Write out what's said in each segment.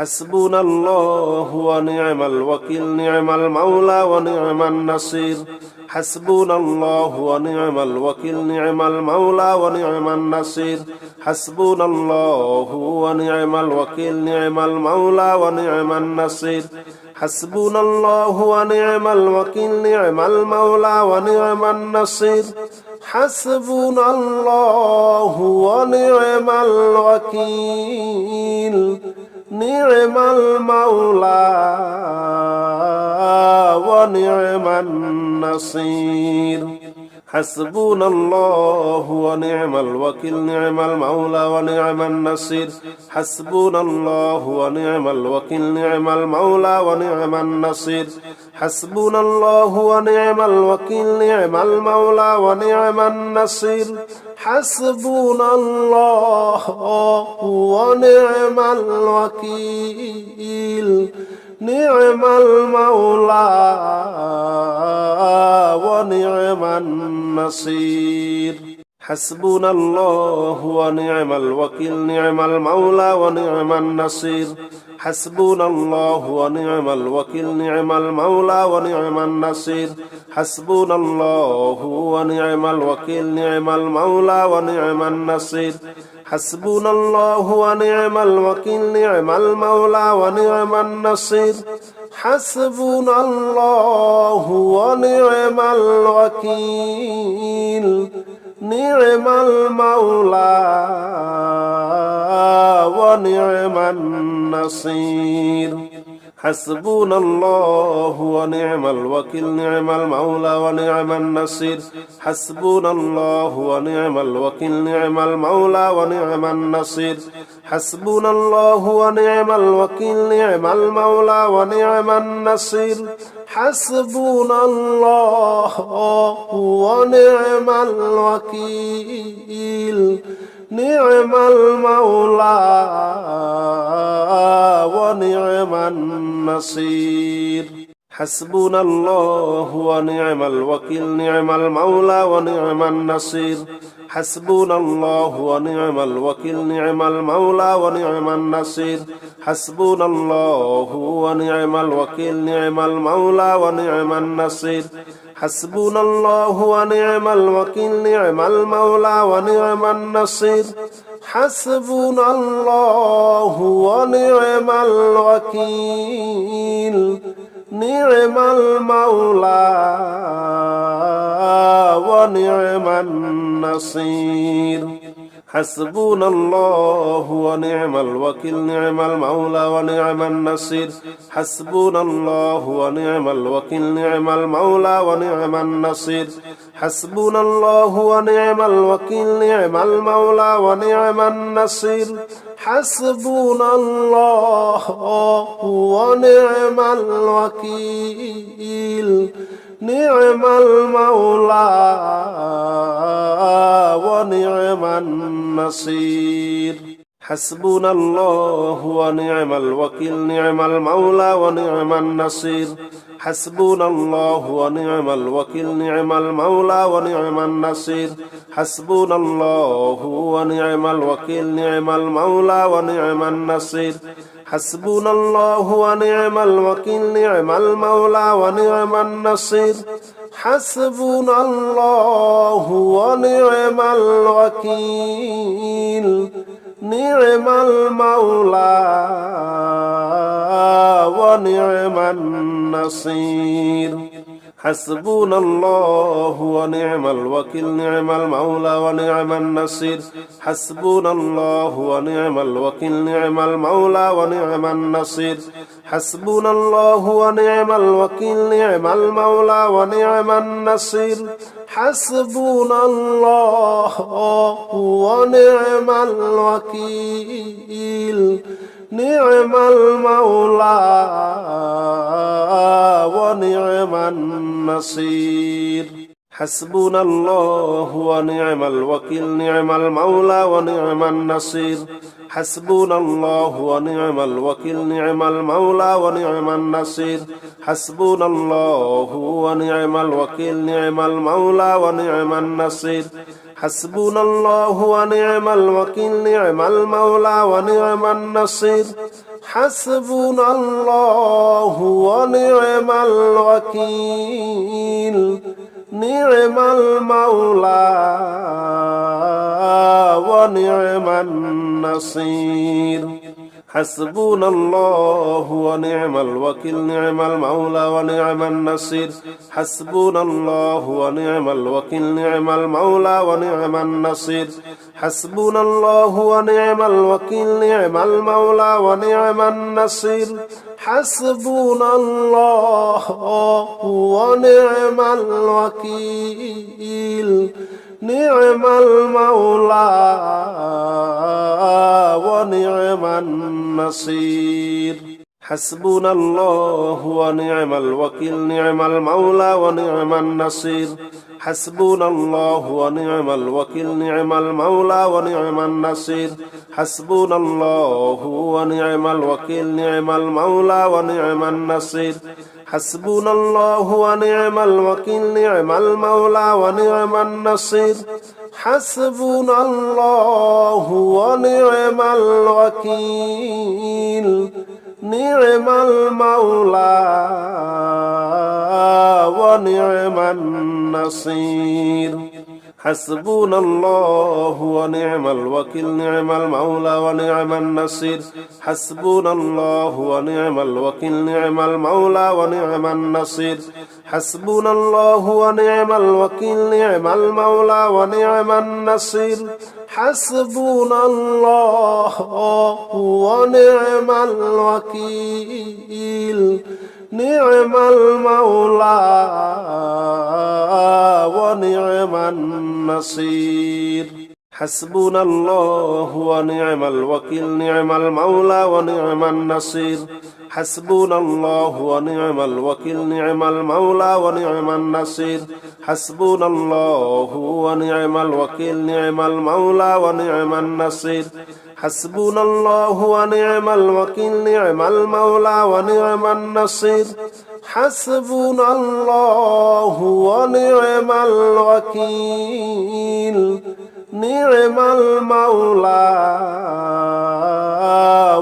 حسبنا الله ونعم الوكيل نعم المولى ونعم النصير حسبنا الله ونعم الوكيل نعم المولى ونعم النصير حسبنا الله ونعم الوكيل نعم المولى ونعم النصير حسبنا الله ونعم الوكيل نعم المولى ونعم النصير حسبنا الله ونعم الوكيل نعم المولى ونعم النصير حسبنا الله ونعم الوكيل نعم المولى ونعم النصير حسبنا الله ونعم الوكيل نعم المولى ونعم النصير حسبنا الله ونعم الوكيل نعم المولى ونعم النصير حسبنا الله ونعم الوكيل نعم المولى ونعم النصير حسبنا الله ونعم الوكيل نعم المولى ونعم النصير حسبنا الله ونعم الوكيل نعم المولى ونعم النصير حسبنا الله ونعم الوكيل نعم المولى ونعم النصير حسبنا الله ونعم الوكيل نعم المولى ونعم النصير حسبنا الله ونعم الوكيل نعم المولى ونعم النصير حسبنا الله ونعم الوكيل نعم المولى ونعم النصير حسبنا الله ونعم الوكيل نعم المولى ونعم النصير حسبنا الله ونعم الوكيل نعم المولى ونعم النصير حسبنا الله ونعم الوكيل نعم المولى ونعم النصير حسبنا الله ونعم الوكيل نعم المولى ونعم النصير حسبنا الله ونعم الوكيل نعم المولى ونعم النصير حسبنا الله ونعم الوكيل نعم المولى ونعم النصير حسبنا الله ونعم الوكيل نعم المولى ونعم النصير حسبنا الله ونعم الوكيل نعم المولى ونعم النصير حسبنا الله ونعم الوكيل نعم المولى ونعم النصير حسبنا الله ونعم الوكيل نعم المولى ونعم النصير حسبنا الله ونعم الوكيل نعم المولى ونعم النصير حسبنا الله ونعم الوكيل نعم المولى ونعم النصير حسبنا الله ونعم الوكيل نعم المولى ونعم النصير حسبنا الله ونعم الوكيل نعم المولى ونعم النصير حسبنا الله ونعم الوكيل نعم المولى ونعم النصير حسبنا الله ونعم الوكيل نعم المولى ونعم النصير حسبنا الله ونعم الوكيل نعم المولى ونعم النصير حسبنا الله ونعم الوكيل نعم المولى ونعم النصير حسبنا الله ونعم الوكيل نعم المولى ونعم النصير حسبنا الله ونعم الوكيل نعم المولى ونعم النصير حسبنا الله ونعم الوكيل نعم المولى ونعم النصير حسبنا الله ونعم الوكيل نعم المولى ونعم النصير حسبنا الله ونعم الوكيل نعم المولى ونعم النصير حسبنا الله ونعم الوكيل نعم المولى ونعم النصير حسبنا الله ونعم الوكيل نعم المولى ونعم النصير حسبنا الله ونعم الوكيل نعم المولى ونعم النصير حسبنا الله ونعم الوكيل نعم المولى ونعم النصير حسبنا الله ونعم الوكيل نعم المولى ونعم النصير حسبنا الله ونعم الوكيل نعم المولى ونعم النصير حسبنا الله ونعم الوكيل نعم المولى ونعم النصير حسبنا الله ونعم الوكيل نعم المولى ونعم النصير حسبنا الله ونعم الوكيل نعم المولى ونعم النصير حسبنا الله ونعم الوكيل نعم المولى ونعم النصير حسبنا الله ونعم الوكيل نعم المولى ونعم النصير حسبنا الله ونعم الوكيل نعم المولى ونعم النصير حسبنا الله ونعم الوكيل نعم المولى ونعم النصير حسبنا الله ونعم الوكيل نعم المولى ونعم النصير حسبنا الله ونعم الوكيل نعم المولى ونعم النصير حسبنا الله ونعم الوكيل نعم المولى ونعم النصير حسبنا الله ونعم الوكيل نعم المولى ونعم النصير حسبنا الله ونعم الوكيل نعم المولى ونعم النصير حسبنا الله ونعم الوكيل نعم المولى ونعم النصير حسبنا الله ونعم الوكيل نعم المولى ونعم النصير حسبنا الله ونعم الوكيل نعم المولى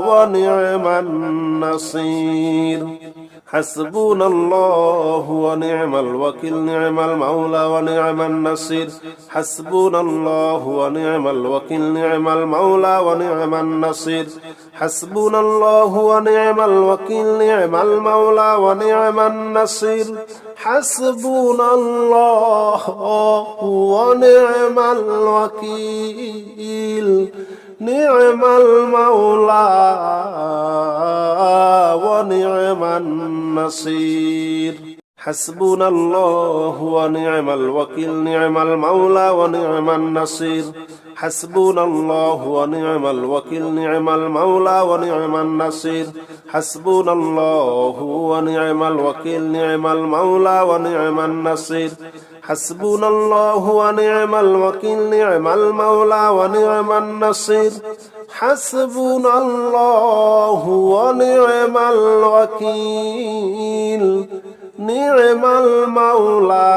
ونعم النصير حسبنا الله ونعم الوكيل نعم المولى ونعم النصير حسبنا الله ونعم الوكيل نعم المولى ونعم النصير حسبنا الله ونعم الوكيل نعم المولى ونعم النصير حسبنا الله ونعم الوكيل نعم المولى ونعم النصير حسبنا الله ونعم الوكيل نعم المولى ونعم النصير حسبنا الله ونعم الوكيل نعم المولى ونعم النصير حسبنا الله ونعم الوكيل نعم المولى ونعم النصير حسبنا الله ونعم الوكيل نعم المولى ونعم النصير حسبنا الله ونعم الوكيل نعم المولى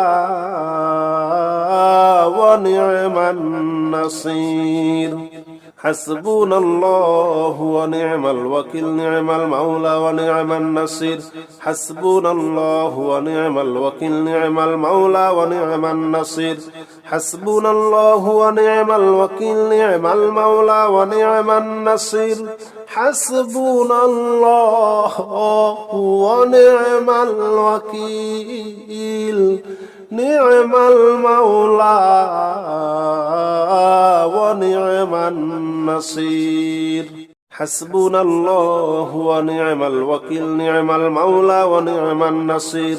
ونعم النصير حسبنا الله ونعم الوكيل نعم المولى ونعم النصير حسبنا الله ونعم الوكيل نعم المولى ونعم النصير حسبنا الله ونعم الوكيل نعم المولى ونعم النصير حسبنا الله ونعم الوكيل نعم المولى ونعم النصير حسبنا الله ونعم الوكيل نعم المولى ونعم النصير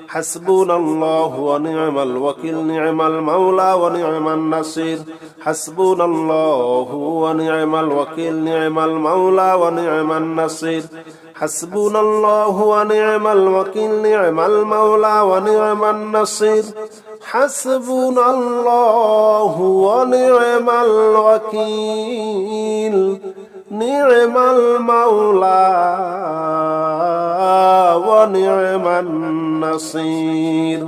حسبنا الله ونعم الوكيل نعم المولى ونعم النصير حسبنا الله ونعم الوكيل نعم المولى ونعم النصير حسبنا الله ونعم الوكيل نعم المولى ونعم النصير حسبنا الله ونعم الوكيل نعم المولى ونعم النصير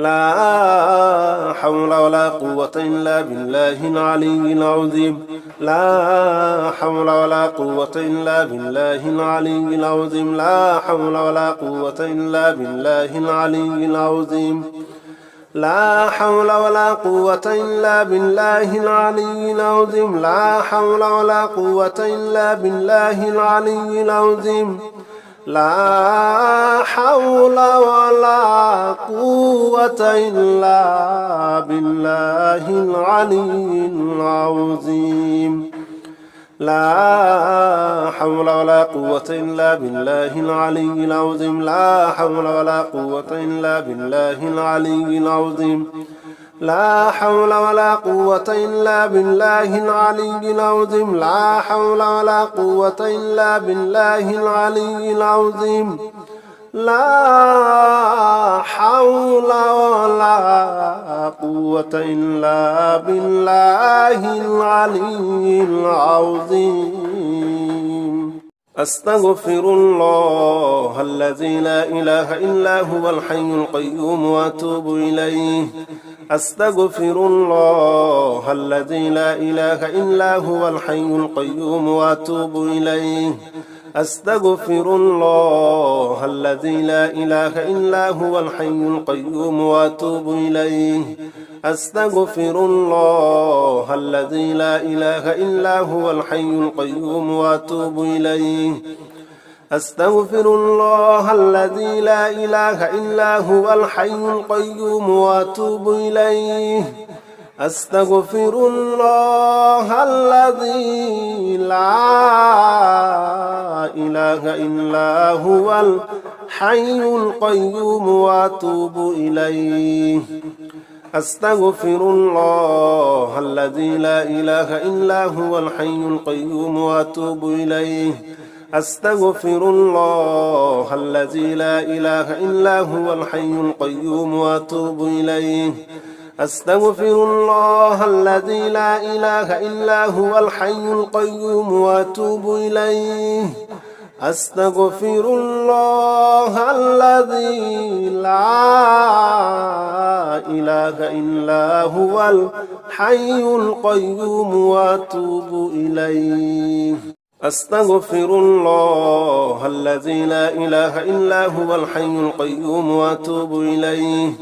لا حول ولا قوة إلا بالله العلي العظيم لا حول ولا قوة إلا بالله العلي العظيم لا حول ولا قوة إلا بالله العلي العظيم لا حول ولا قوة إلا بالله العلي العظيم لا حول ولا قوة إلا بالله العلي العظيم لا حول ولا قوة إلا بالله العلي العظيم لا حول ولا قوة إلا بالله العلي العظيم لا حول ولا قوة إلا بالله العلي العظيم لا حول ولا قوة إلا بالله العلي العظيم لا حول ولا قوة إلا بالله العلي العظيم لا حول ولا قوة إلا بالله العلي العظيم أستغفر الله الذي لا إله إلا هو الحي القيوم وأتوب إليه أستغفر الله الذي لا إله إلا هو الحي القيوم وأتوب إليه أستغفر الله الذي لا إله إلا هو الحي القيوم وأتوب إليه أستغفر الله الذي لا إله إلا هو الحي القيوم وأتوب إليه أستغفر الله الذي لا إله إلا هو الحي القيوم وأتوب إليه أستغفر الله الذي لا إله إلا هو الحي القيوم وأتوب إليه أستغفر الله الذي لا إله إلا هو الحي القيوم وأتوب إليه أستغفر الله الذي لا إله إلا هو الحي القيوم وأتوب إليه أستغفر الله الذي لا إله إلا هو الحي القيوم وأتوب إليه أستغفر الله الذي لا إله إلا هو الحي القيوم وأتوب إليه أستغفر الله الذي لا إله إلا هو الحي القيوم وأتوب إليه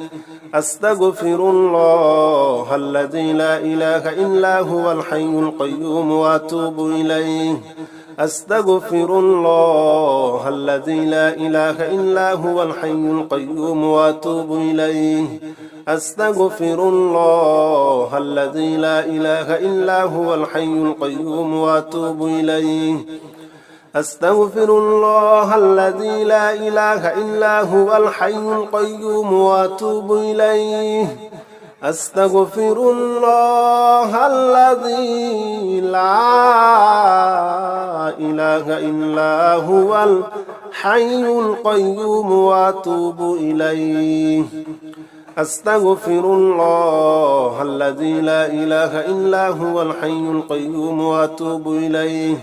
أستغفر الله الذي لا إله إلا هو الحي القيوم وأتوب إليه أستغفر الله الذي لا إله إلا هو الحي القيوم وأتوب إليه أستغفر الله الذي لا إله إلا هو الحي القيوم وأتوب إليه أستغفر الله الذي لا إله إلا هو الحي القيوم وأتوب إليه أستغفر الله الذي لا إله إلا هو الحي القيوم وأتوب إليه أستغفر الله الذي لا إله إلا هو الحي القيوم وأتوب إليه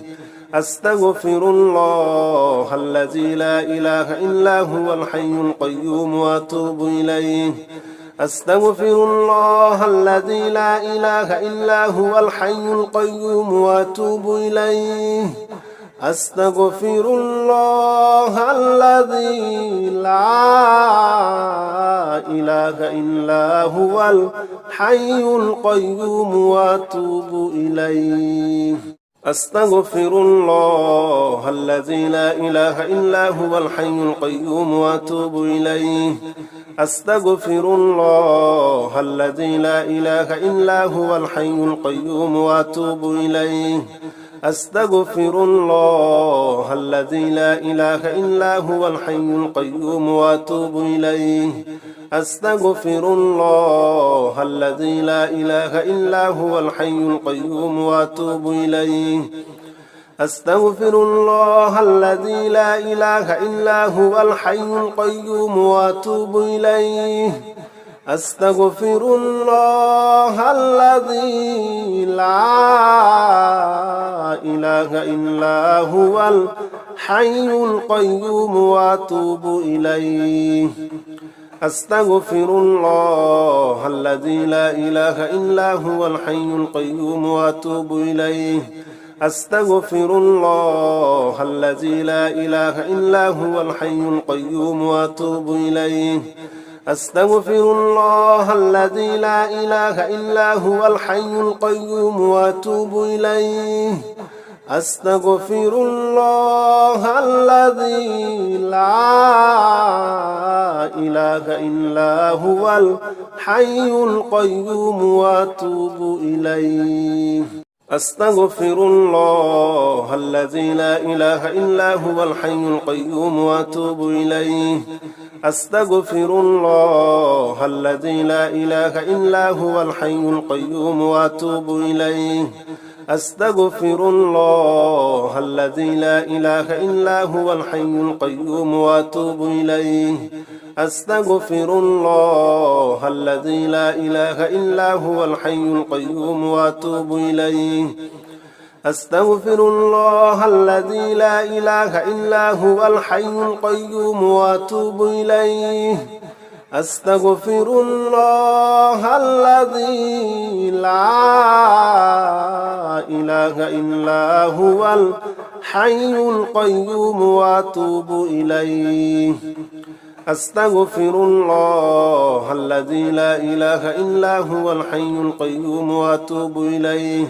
أستغفر الله الذي لا إله إلا هو الحي القيوم وأتوب إليه أستغفر الله الذي لا إله إلا هو الحي القيوم وأتوب إليه أستغفر الله الذي لا إله إلا هو الحي القيوم وأتوب إليه أستغفر الله الذي لا إله إلا هو الحي القيوم وأتوب إليه أستغفر الله الذي لا إله إلا هو الحي القيوم وأتوب إليه أستغفر الله الذي لا إله إلا هو الحي القيوم وأتوب إليه أستغفر الله الذي لا إله إلا هو الحي القيوم وأتوب إليه أستغفر الله الذي لا إله إلا هو الحي القيوم وأتوب إليه أستغفر الله الذي لا إله إلا هو الحي القيوم وأتوب إليه أستغفر الله الذي لا إله إلا هو الحي القيوم وأتوب إليه أستغفر الله الذي لا إله إلا هو الحي القيوم وأتوب إليه أستغفر الله الذي لا إله إلا هو الحي القيوم وأتوب إليه أستغفر الله الذي لا إله إلا هو الحي القيوم وأتوب إليه أستغفر الله الذي لا إله إلا هو الحي القيوم وأتوب إليه أستغفر الله الذي لا إله إلا هو الحي القيوم وأتوب إليه أستغفر الله الذي لا إله إلا هو الحي القيوم وأتوب إليه أستغفر الله الذي لا إله إلا هو الحي القيوم وأتوب إليه أستغفر الله الذي لا إله إلا هو الحي القيوم وأتوب إليه أستغفر الله الذي لا إله إلا هو الحي القيوم وأتوب إليه أستغفر الله الذي لا إله إلا هو الحي القيوم وأتوب إليه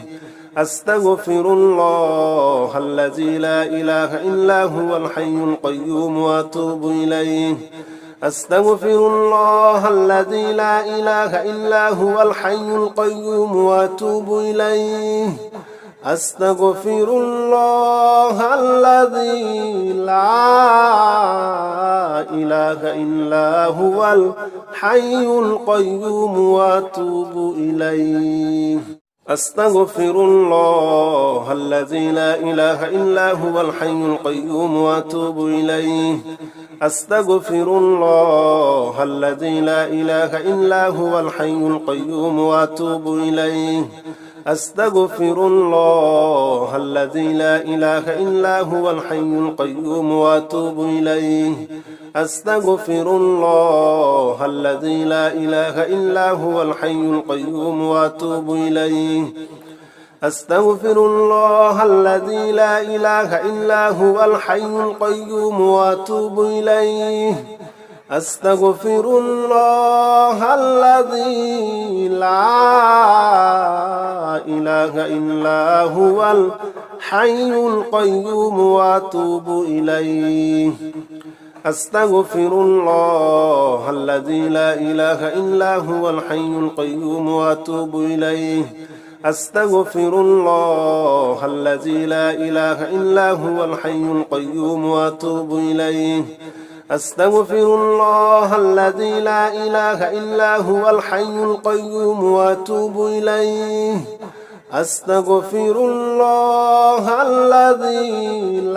أستغفر الله الذي لا إله إلا هو الحي القيوم وأتوب إليه أستغفر الله الذي لا إله إلا هو الحي القيوم وأتوب إليه أستغفر الله الذي لا إله إلا هو الحي القيوم وأتوب إليه أستغفر الله الذي لا إله إلا هو الحي القيوم وأتوب إليه أستغفر الله الذي لا إله إلا هو الحي القيوم وأتوب إليه أستغفر الله الذي لا إله إلا هو الحي القيوم وأتوب إليه أستغفر الله الذي لا إله إلا هو الحي القيوم وأتوب إليه أستغفر الله الذي لا إله إلا هو الحي القيوم وأتوب إليه أستغفر الله الذي لا إله إلا هو الحي القيوم وأتوب إليه أستغفر الله الذي لا إله إلا هو الحي القيوم وأتوب إليه أستغفر الله الذي لا إله إلا هو الحي القيوم وأتوب إليه أستغفر الله الذي لا إله إلا هو الحي القيوم وأتوب إليه أستغفر الله الذي لا إله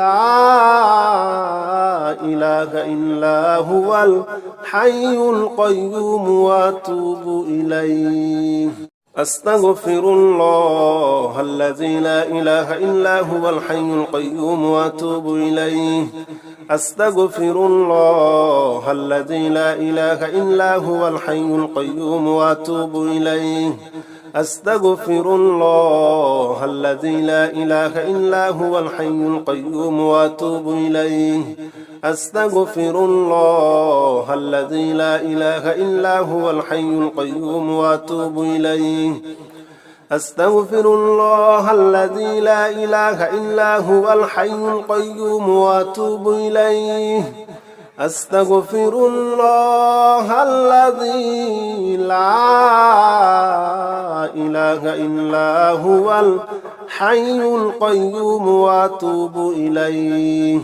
إلا هو الحي القيوم وأتوب إليه أستغفر الله الذي لا إله إلا هو الحي القيوم وأتوب إليه أستغفر الله الذي لا إله إلا هو الحي القيوم وأتوب إليه أستغفر الله الذي لا إله إلا هو الحي القيوم وأتوب إليه أستغفر الله الذي لا إله إلا هو الحي القيوم وأتوب إليه أستغفر الله الذي لا إله إلا هو الحي القيوم وأتوب إليه أستغفر الله الذي لا إله إلا هو الحي القيوم وأتوب إليه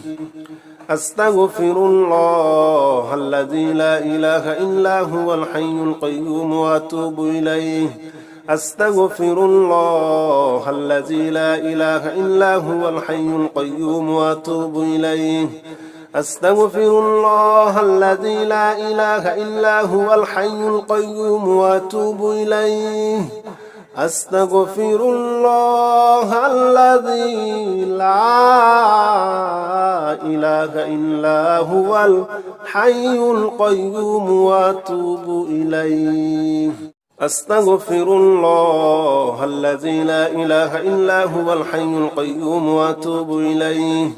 أستغفر الله الذي لا إله إلا هو الحي القيوم وأتوب إليه أستغفر الله الذي لا إله إلا هو الحي القيوم وأتوب إليه أستغفر الله الذي لا إله إلا هو الحي القيوم وأتوب إليه أستغفر الله الذي لا إله إلا هو الحي القيوم وأتوب إليه. أستغفر الله الذي لا إله إلا هو الحي القيوم وأتوب إليه.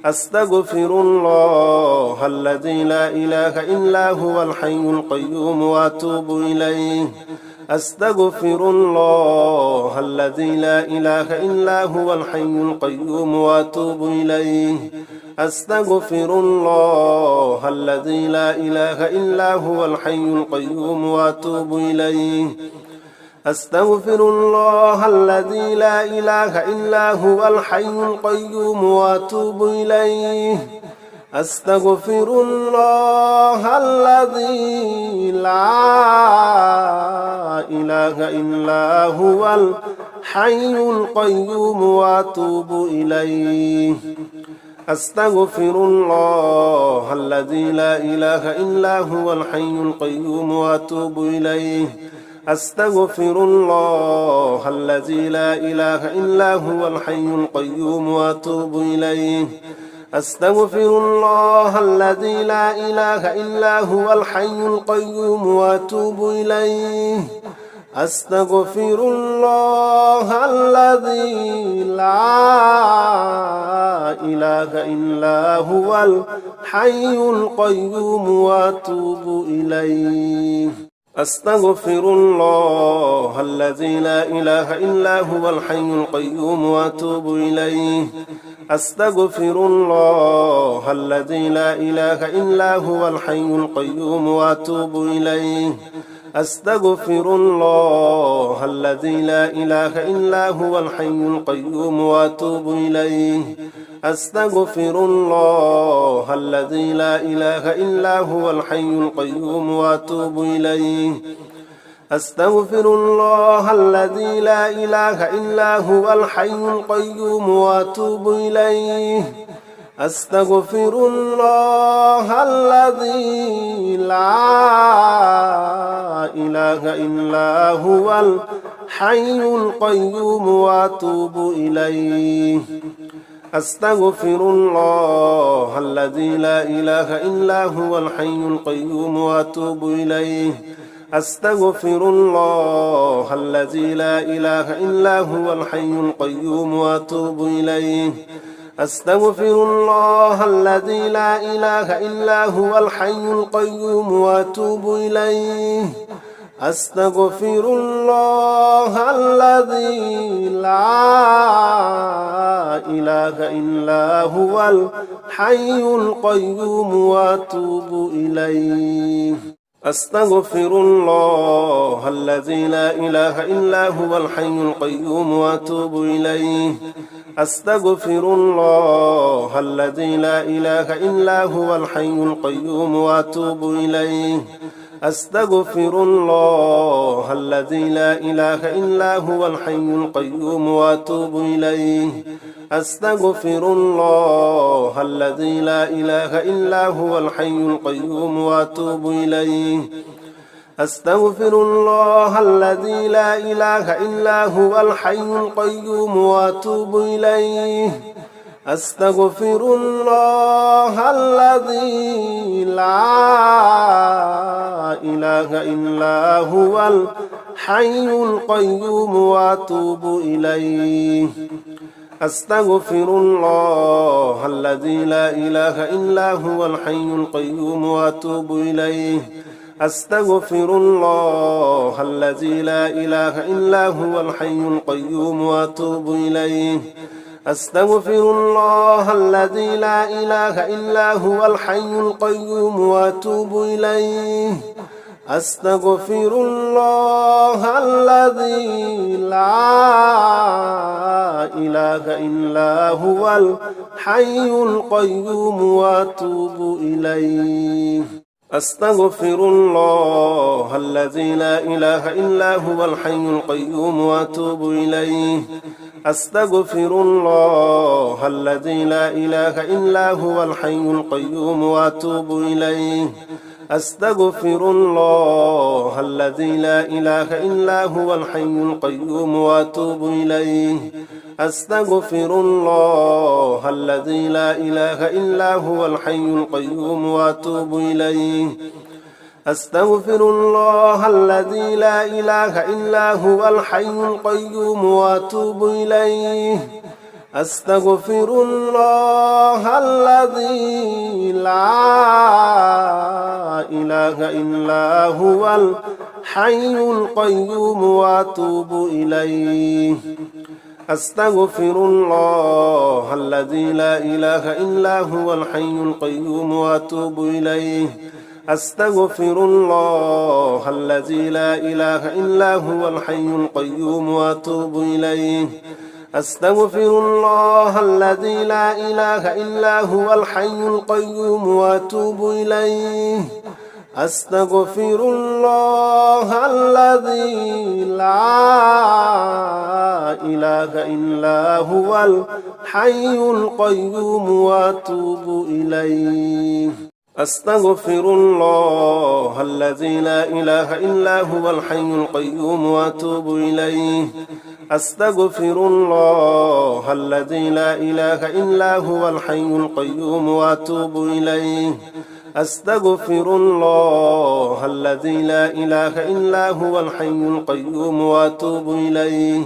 أستغفر الله الذي لا إله إلا هو الحي القيوم وأتوب إليه. أستغفر الله الذي لا إله إلا هو الحي القيوم وأتوب إليه. أستغفر الله الذي لا إله إلا هو الحي القيوم وأتوب إليه. أستغفر الله الذي لا إله إلا هو الحي القيوم وأتوب إليه. أستغفر الله الذي لا إله إلا هو الحي القيوم وأتوب إليه. أستغفر الله الذي لا إله إلا هو الحي القيوم وأتوب إليه. أستغفر الله الذي لا إله إلا هو الحي القيوم وأتوب إليه. أستغفر الله الذي لا إله إلا هو الحي القيوم وأتوب إليه. أستغفر الله الذي لا إله إلا هو الحي القيوم وأتوب إليه. أستغفر الله الذي لا إله إلا هو الحي القيوم وأتوب إليه. أستغفر الله الذي لا إله إلا هو الحي القيوم وأتوب إليه. أستغفر الله الذي لا إله إلا هو الحي القيوم وأتوب إليه. أستغفر الله الذي لا إله إلا هو الحي القيوم وأتوب إليه. أستغفر الله الذي لا إله إلا هو الحي القيوم وأتوب إليه. أستغفر الله الذي لا إله إلا هو الحي القيوم وأتوب إليه. أستغفر الله الذي لا إله إلا هو الحي القيوم وأتوب إليه. أستغفر الله الذي لا إله إلا هو الحي القيوم وأتوب إليه. أستغفر الله الذي لا إله إلا هو الحي القيوم وأتوب إليه. أستغفر الله الذي لا إله إلا هو الحي القيوم وأتوب إليه. أستغفر الله الذي لا إله إلا هو الحي القيوم وأتوب إليه. أستغفر الله الذي لا إله إلا هو الحي القيوم وأتوب إليه. أستغفر الله الذي لا إله إلا هو الحي القيوم وأتوب إليه. أستغفر الله الذي لا إله إلا هو الحي القيوم وأتوب إليه. أستغفر الله الذي لا إله إلا هو الحي القيوم وأتوب إليه. أستغفر الله الذي لا إله إلا هو الحي القيوم وأتوب إليه. أستغفر الله الذي لا إله إلا هو الحي القيوم وأتوب إليه. أستغفر الله الذي لا إله إلا هو الحي القيوم وأتوب إليه. أستغفر الله الذي لا إله إلا هو الحي القيوم وأتوب إليه. أستغفر الله الذي لا إله إلا هو الحي القيوم وأتوب إليه. أستغفر الله الذي لا إله إلا هو الحي القيوم وأتوب إليه. أستغفر الله الذي لا إله إلا هو الحي القيوم وأتوب إليه. أستغفر الله الذي لا إله إلا هو الحي القيوم وأتوب إليه. أستغفر الله الذي لا إله إلا هو الحي القيوم وأتوب إليه أستغفر الله الذي لا إله إلا هو الحي القيوم وأتوب إليه أستغفر الله الذي لا إله إلا هو الحي القيوم وأتوب إليه أستغفر الله الذي لا إله إلا هو الحي القيوم وأتوب إليه أستغفر الله الذي لا إله إلا هو الحي القيوم وأتوب إليه أستغفر الله الذي لا إله إلا هو الحي القيوم وأتوب إليه أستغفر الله الذي لا إله إلا هو الحي القيوم وأتوب إليه أستغفر الله الذي لا إله إلا هو الحي القيوم وأتوب إليه أستغفر الله الذي لا إله إلا هو الحي القيوم وأتوب إليه أستغفر الله الذي لا إله إلا هو الحي القيوم وأتوب إليه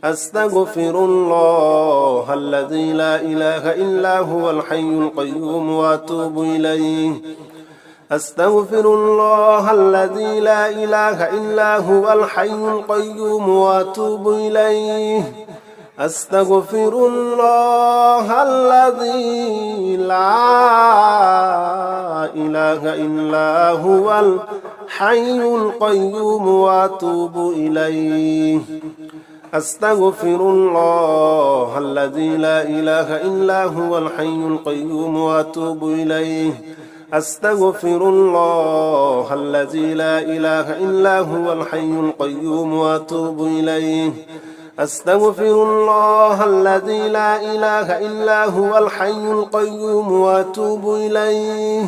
أستغفر الله الذي لا إله إلا هو الحي القيوم وأتوب إليه أستغفر الله الذي لا إله إلا هو الحي القيوم وأتوب إليه أستغفر الله الذي لا إله إلا هو الحي القيوم وأتوب إليه أستغفر الله الذي لا إله إلا هو الحي القيوم وأتوب إليه أستغفر الله الذي لا إله إلا هو الحي القيوم وأتوب إليه أستغفر الله الذي لا إله إلا هو الحي القيوم وأتوب إليه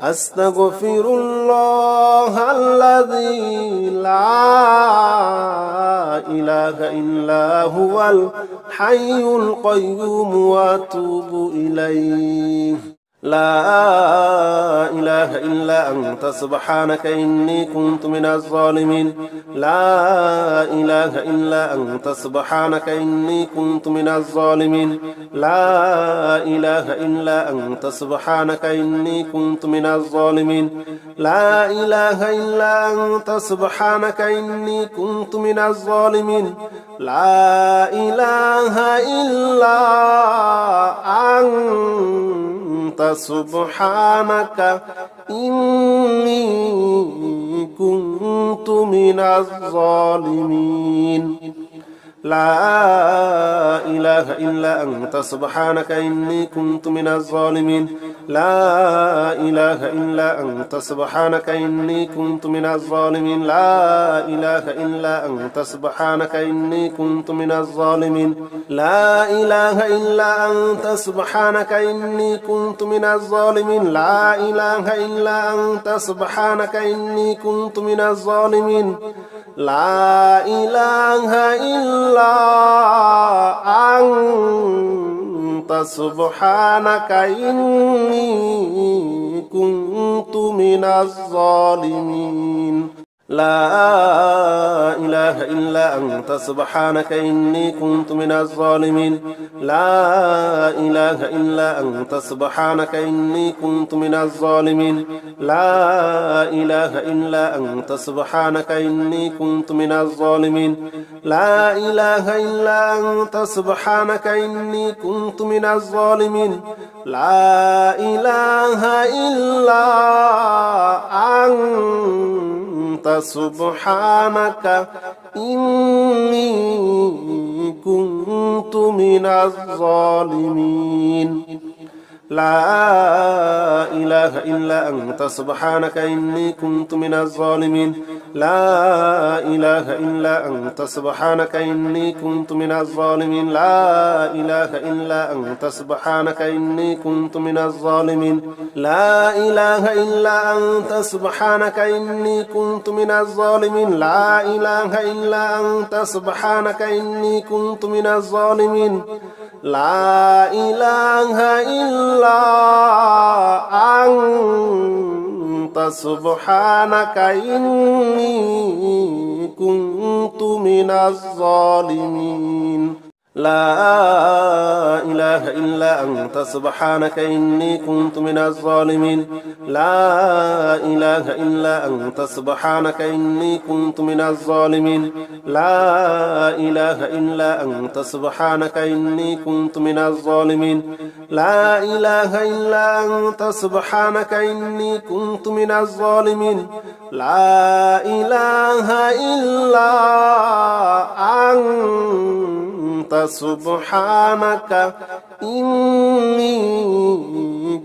أستغفر الله الذي لا إله إلا هو الحي القيوم وأتوب إليه لا إله إلا أنت سبحانك إني كنت من الظالمين لا إله إلا أنت سبحانك إني كنت من الظالمين لا إله إلا أنت سبحانك إني كنت من الظالمين لا إله إلا أنت سبحانك إني كنت من الظالمين لا إله إلا أنت سبحانك إني كنت من الظالمين لا إله إلا أنت سبحانك إني كنت من الظالمين لا إله إلا أنت سبحانك إني كنت من الظالمين لا إله إلا أنت سبحانك إني كنت من الظالمين لا إله إلا أنت سبحانك إني كنت من الظالمين لا إله إلا أنت سبحانك إني كنت من الظالمين لا إله إلا أنت سبحانك إني كنت من الظالمين لا إله إلا أنت سبحانك إني كنت من الظالمين لا إله إلا أنت سبحانك إني كنت من الظالمين لا إله إلا أنت سبحانك إني كنت من الظالمين لا إله إلا أنت سبحانك إني كنت من الظالمين لا إله إلا أنت سبحانك إني كنت من الظالمين لا إله إلا أنت سبحانك إني كنت من الظالمين لا إله إلا أنت سبحانك إني كنت من الظالمين لا إله إلا أنت سبحانك إني كنت من الظالمين لا إله إلا أنت سبحانك إني كنت من الظالمين لا إله إلا أنت سبحانك إني كنت من الظالمين لا إله إلا أنت سبحانك إني كنت من الظالمين لا إله إلا أنت سبحانك إني كنت من الظالمين لا إله إلا أنت سبحانك إني كنت من الظالمين لا إله إلا أنت سبحانك إني كنت من الظالمين لا إله إلا أنت سبحانك إني كنت من الظالمين لا إله إلا أنت سبحانك إني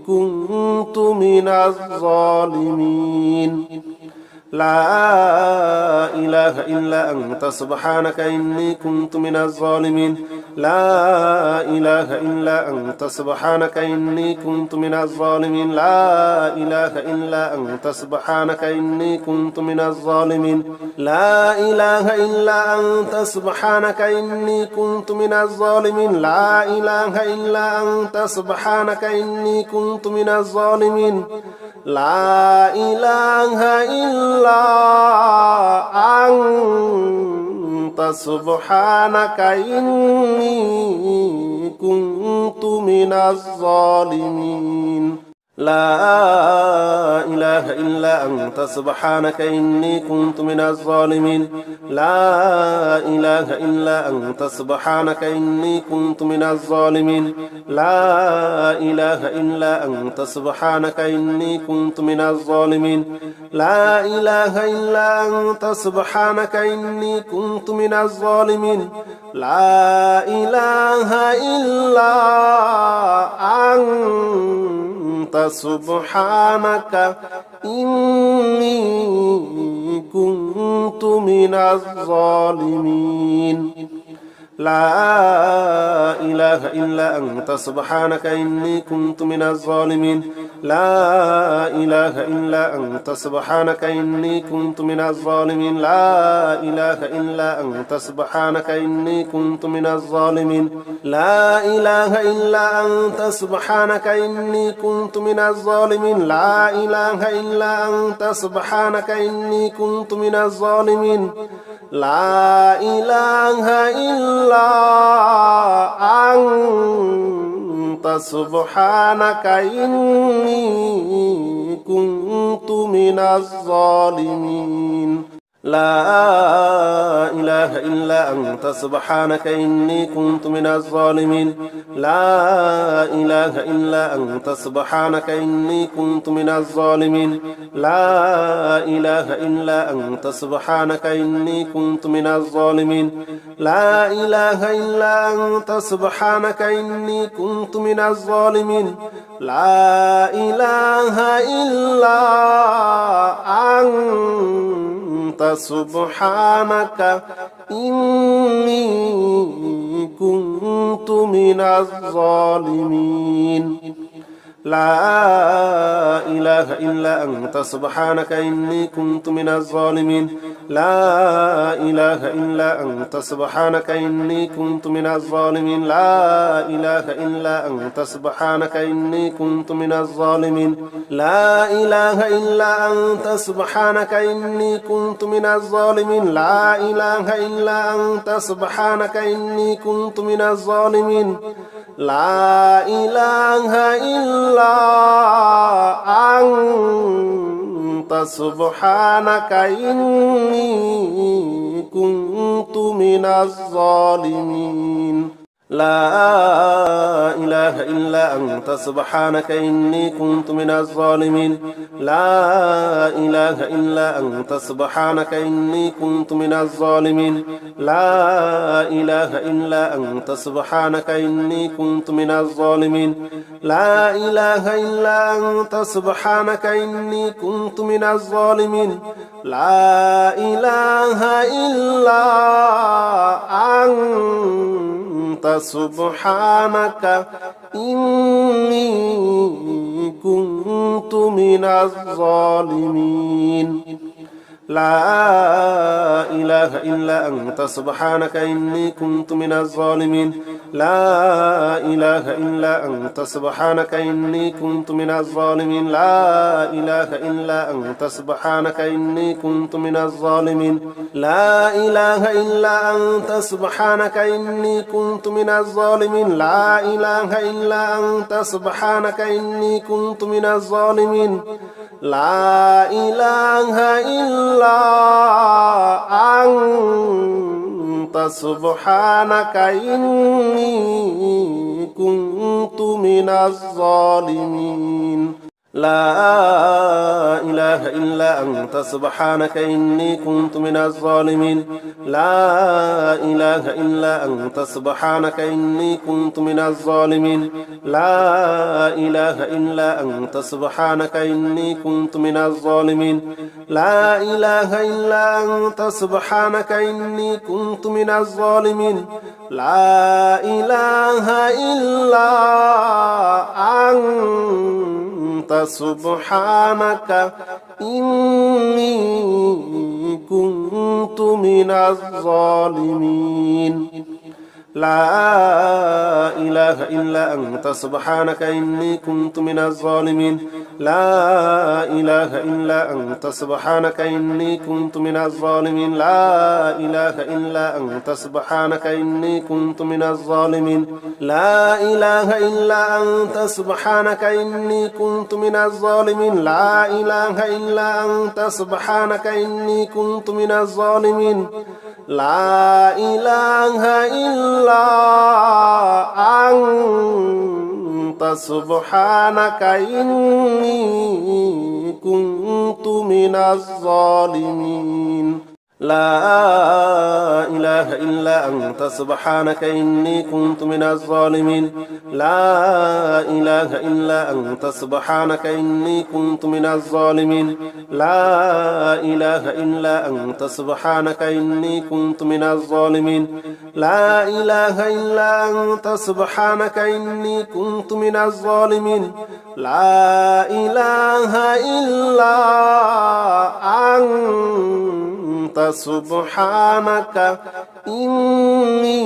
كنت من الظالمين لا إله إلا أنت سبحانك إني كنت من الظالمين لا إله إلا أنت سبحانك إني كنت من الظالمين لا إله إلا أنت سبحانك إني كنت من الظالمين لا إله إلا أنت سبحانك إني كنت من الظالمين لا إله إلا أنت سبحانك إني كنت من الظالمين لا إله إلا أنت سبحانك إني كنت من الظالمين لا إله إلا أنت سبحانك إني كنت من الظالمين لا إله إلا أنت سبحانك إني كنت من الظالمين لا إله إلا أنت سبحانك إني كنت من الظالمين لا إله إلا أنت سبحانك إني كنت من الظالمين لا إله إلا أنت سبحانك إني كنت من الظالمين لا إله إلا أنت سبحانك إني كنت من الظالمين لا إله إلا أنت سبحانك إني كنت من الظالمين لا إله إلا أنت سبحانك إني كنت من الظالمين لا إله إلا أنت سبحانك إني كنت من الظالمين لا إله إلا أنت سبحانك إني كنت من الظالمين لا إله إلا أنت سبحانك إني كنت من الظالمين لا إله إلا أنت سبحانك إني كنت من الظالمين لا إله إلا أنت سبحانك إني كنت من الظالمين لا إله إلا أنت سبحانك إني كنت من الظالمين لا إله إلا أنت سبحانك إني كنت من الظالمين لا إله إلا أنت سبحانك إني كنت من الظالمين لا إله إلا أنت سبحانك إني كنت من الظالمين لا إله إلا أنت سبحانك إني كنت من الظالمين لا إله إلا أنت سبحانك إني كنت من الظالمين لا إله إلا أنت سبحانك إني كنت من الظالمين لا إله إلا أنت سبحانك إني كنت من الظالمين لا إله إلا أنت سبحانك إني كنت من الظالمين لا إله إلا أنت سبحانك إني كنت من الظالمين لا إله إلا أنت سبحانك إني كنت من الظالمين لا إله إلا أنت سبحانك إني كنت من الظالمين لا إله إلا أنت سبحانك إني كنت من الظالمين لا إله إلا أنت سبحانك إني كنت من الظالمين لا إله إلا أنت سبحانك إني كنت من الظالمين لا إله إلا أنت سبحانك إني كنت من الظالمين لا إله إلا أنت سبحانك إني كنت من الظالمين لا إله إلا أنت سبحانك إني كنت من الظالمين لا إله إلا أنت سبحانك إني كنت من الظالمين لا إله إلا أنت سبحانك إني كنت من الظالمين لا إله إلا أنت سبحانك إني كنت من الظالمين لا إله إلا أنت سبحانك إني كنت من الظالمين لا إله إلا أنت سبحانك إني كنت من الظالمين لا إله إلا أنت سبحانك إني كنت من الظالمين لا إله إلا أنت سبحانك إني كنت من الظالمين لا إله إلا أنت سبحانك إني كنت من الظالمين لا إله إلا أنت سبحانك إني كنت من الظالمين لا إله إلا أنت سبحانك إني كنت من الظالمين لا إله إلا أنت سبحانك إني كنت من الظالمين لا إله إلا أنت سبحانك إني كنت من الظالمين لا إله إلا أنت سبحانك إني كنت من الظالمين لا إله إلا أنت سبحانك إني كنت من الظالمين لا إله إلا أنت سبحانك إني كنت من الظالمين لا إله إلا أنت سبحانك إني كنت من الظالمين لا إله إلا أنت سبحانك إني كنت من الظالمين لا إله إلا أنت سبحانك إني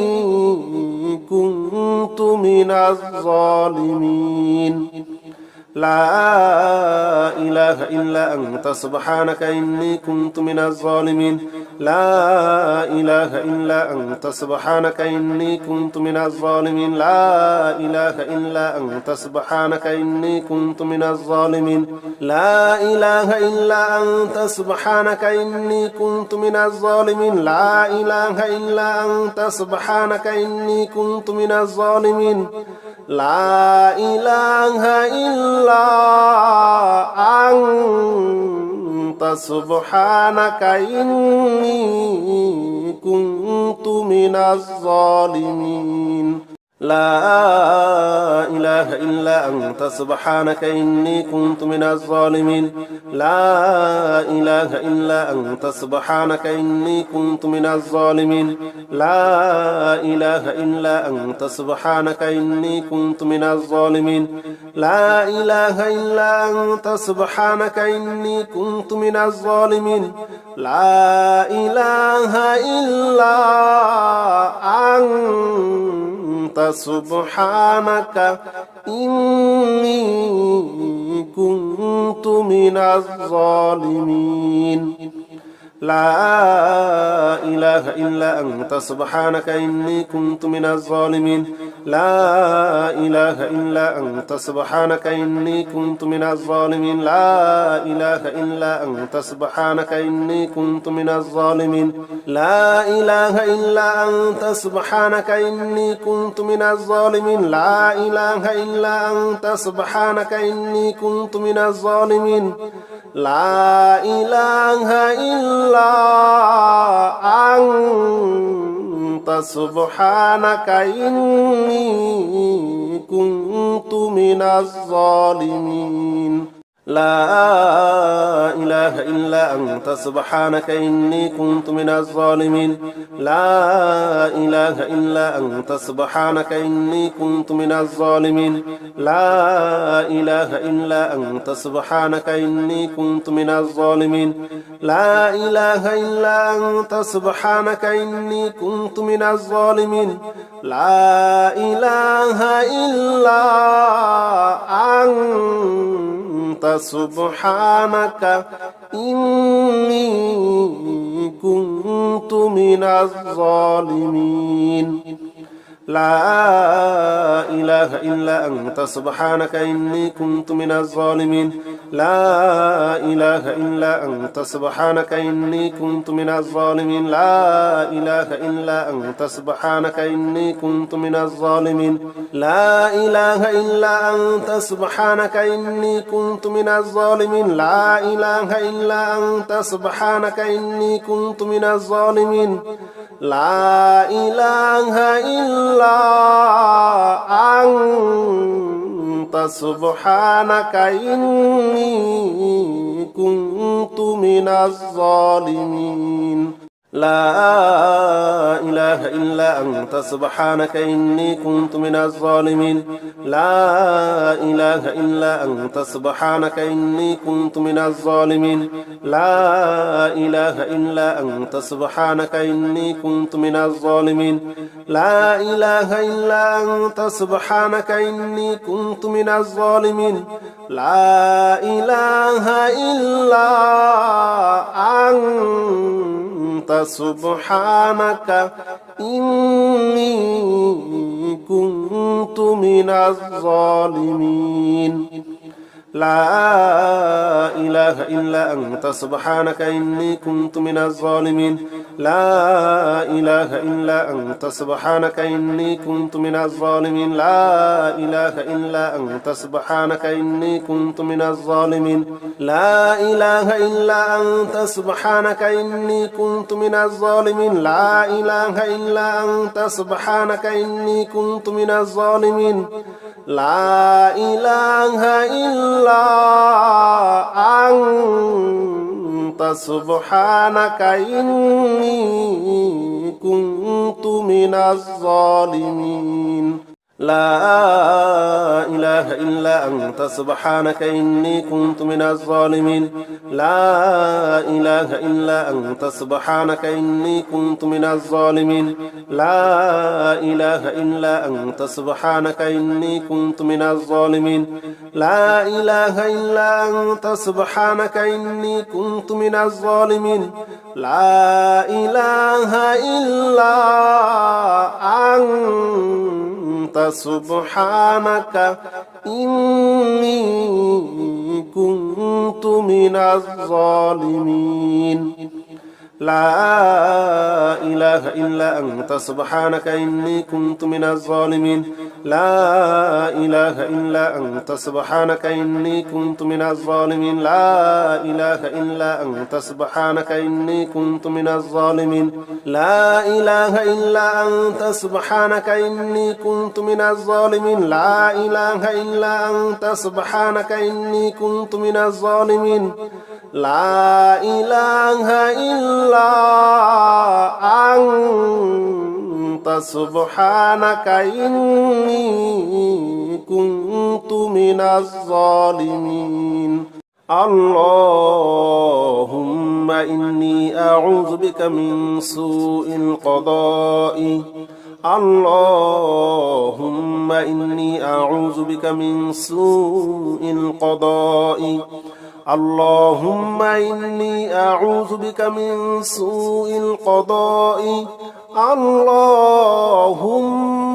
كنت من الظالمين لا إله إلا أنت سبحانك إني كنت من الظالمين لا إله إلا أنت سبحانك إني كنت من الظالمين لا إله إلا أنت سبحانك إني كنت من الظالمين لا إله إلا أنت سبحانك إني كنت من الظالمين لا إله إلا أنت سبحانك إني كنت من الظالمين لا إله إلا أنت سبحانك إني كنت من الظالمين لا إله إلا أنت سبحانك إني كنت من الظالمين لا إله إلا أنت سبحانك إني كنت من الظالمين لا إله إلا أنت سبحانك إني كنت من الظالمين لا إله إلا أنت سبحانك إني كنت من الظالمين لا إله إلا أنت سبحانك إني كنت من الظالمين لا إله إلا أنت سبحانك إني كنت من الظالمين لا إله إلا أنت سبحانك إني كنت من الظالمين لا إله إلا أنت سبحانك إني كنت من الظالمين لا إله إلا أنت سبحانك إني كنت من الظالمين لا إله إلا أنت سبحانك إني كنت من الظالمين لا إله إلا أنت سبحانك إني كنت من الظالمين لا إله إلا أنت سبحانك إني كنت من الظالمين لا إله إلا أنت سبحانك إني كنت من الظالمين لا إله إلا أنت سبحانك إني كنت من الظالمين لا إله إلا أنت سبحانك إني كنت من الظالمين لا إله إلا أنت سبحانك إني كنت من الظالمين لا إله إلا أنت سبحانك إني كنت من الظالمين لا إله إلا أنت سبحانك إني كنت من الظالمين لا إله إلا أنت سبحانك إني كنت من الظالمين لا إله إلا أنت سبحانك إني كنت من الظالمين لا إله إلا أنت سبحانك إني كنت من الظالمين لا إله إلا أنت سبحانك إني كنت من الظالمين لا إله إلا أنت سبحانك إني كنت من الظالمين لا إله إلا أنت سبحانك إني كنت من الظالمين لا إله إلا أنت سبحانك إني كنت من الظالمين لا إله إلا أنت سبحانك إني كنت من الظالمين لا إله إلا أنت سبحانك إني كنت من الظالمين لا إله إلا أنت سبحانك إني كنت من الظالمين لا إله إلا أنت سبحانك إني كنت من الظالمين لا إله إلا أنت سبحانك إني كنت من الظالمين لا إله إلا أنت سبحانك إني كنت من الظالمين لا إله إلا أنت سبحانك إني كنت من الظالمين لا إله إلا أنت سبحانك إني كنت من الظالمين لا إله إلا أنت سبحانك إني كنت من الظالمين لا إله إلا أنت سبحانك إني كنت من الظالمين لا إله إلا أنت سبحانك إني كنت من الظالمين لا إله إلا أنت سبحانك إني كنت من الظالمين لا إله إلا أنت سبحانك إني كنت من الظالمين لا إله إلا أنت سبحانك إني كنت من الظالمين لا إله إلا أنت سبحانك إني كنت من الظالمين لا إله إلا أنت سبحانك إني كنت من الظالمين لا إله إلا أنت سبحانك إني كنت من الظالمين لا إله إلا أنت سبحانك إني كنت من الظالمين لا إله إلا أنت سبحانك إني كنت من الظالمين اللهم إني أعوذ بك من سوء القضاء اللهم إني أعوذ بك من سوء القضاء اللهم إني أعوذ بك من سوء القضاء اللهم